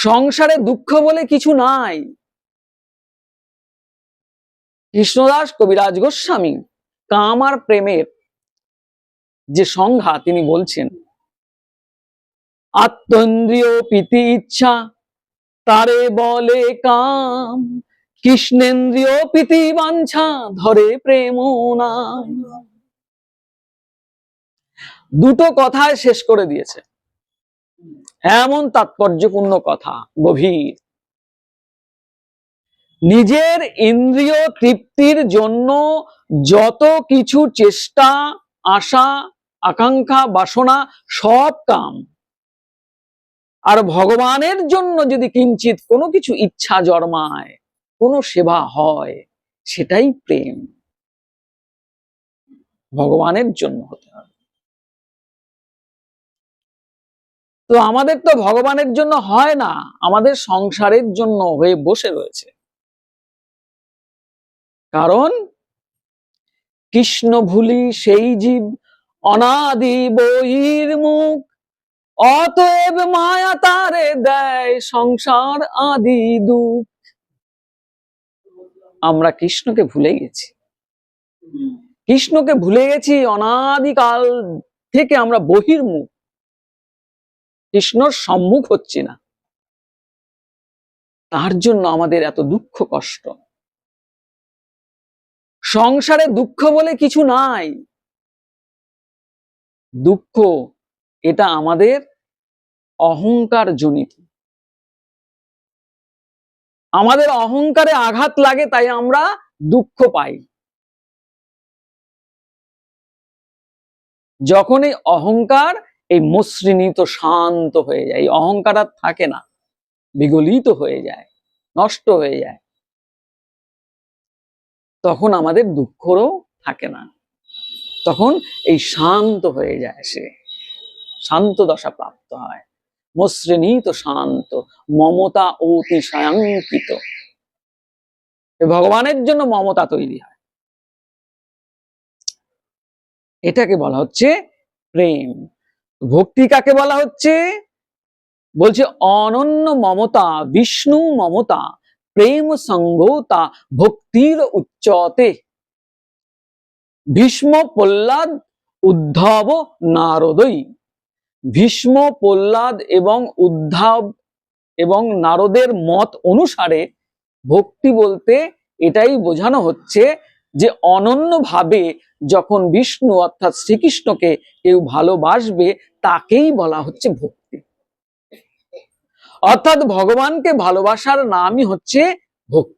সংসারে দুঃখ বলে কিছু নাই। কৃষ্ণদাস কবিরাজ গোস্বামী কাম আর প্রেমের যে সংজ্ঞা তিনি বলছেন, আত্মেন্দ্রিয় প্রীতি ইচ্ছা তারে বলে কাম, কৃষ্ণেন্দ্রিয় প্রীতি বাঞ্ছা ধরে প্রেম নাম। দুটো কথায় শেষ করে দিয়েছে, এমন তাৎপর্যপূর্ণ কথা, গভীর। নিজের ইন্দ্রিয় তৃপ্তির জন্য যত কিছু চেষ্টা, আশা, আকাঙ্ক্ষা, বাসনা সব কাম। আর ভগবানের জন্য যদি কিঞ্চিত কোনো কিছু ইচ্ছা জন্মায়, কোনো সেবা হয়, সেটাই প্রেম। ভগবানের জন্য হতে হবে। তো আমাদের তো ভগবানের জন্য হয় না, আমাদের সংসারের জন্য হয়ে বসে রয়েছে। কারণ কৃষ্ণ ভুলি সেই জীব অনাদি বহির্মুখ, অতএব মায়া তারে দেয় সংসার আদি দুঃখ। আমরা কৃষ্ণকে ভুলে গেছি, কৃষ্ণকে ভুলে গেছি, অনাদিকাল থেকে আমরা বহির্মুখ, কৃষ্ণর সম্মুখ হচ্ছি না। তার জন্য আমাদের এত দুঃখ কষ্ট। সংসারে দুঃখ বলে কিছু নাই। দুঃখ এটা আমাদের অহংকার জনিত। আমাদের অহংকারে আঘাত লাগে, তাই আমরা দুঃখ পাই। যখন এই অহংকার এই মসৃণিত শান্ত হয়ে যায়, এই অহংকার আর থাকে না, বিগলিত হয়ে যায়, নষ্ট হয়ে যায়, তখন আমাদের দুঃখও থাকে না। তখন এই শান্ত হয়ে যায়, সে শান্ত দশা প্রাপ্ত হয়, মসৃণিত শান্ত, মমতা অতিশয়াঙ্কিত। ভগবানের জন্য মমতা তৈরি হয়, এটাকে বলা হচ্ছে প্রেম। ভক্তি কাকে বলা হচ্ছে? বলছে অনন্য মমতা, বিষ্ণু মমতা, প্রেম সঙ্গতা ভক্তির উচ্চতে। ভীষ্ম প্রহ্লাদ উদ্ধব নারদই। ভীষ্ম প্রহ্লাদ এবং উদ্ধব এবং নারদের মত অনুসারে ভক্তি বলতে এটাই বোঝানো হচ্ছে যে অনন্যভাবে যখন বিষ্ণু অর্থাৎ শ্রীকৃষ্ণকে কেউ ভালোবাসবে, তাকেই বলা হচ্ছে ভক্তি। অর্থাৎ ভগবানকে ভালোবাসার নামই হচ্ছে ভক্তি।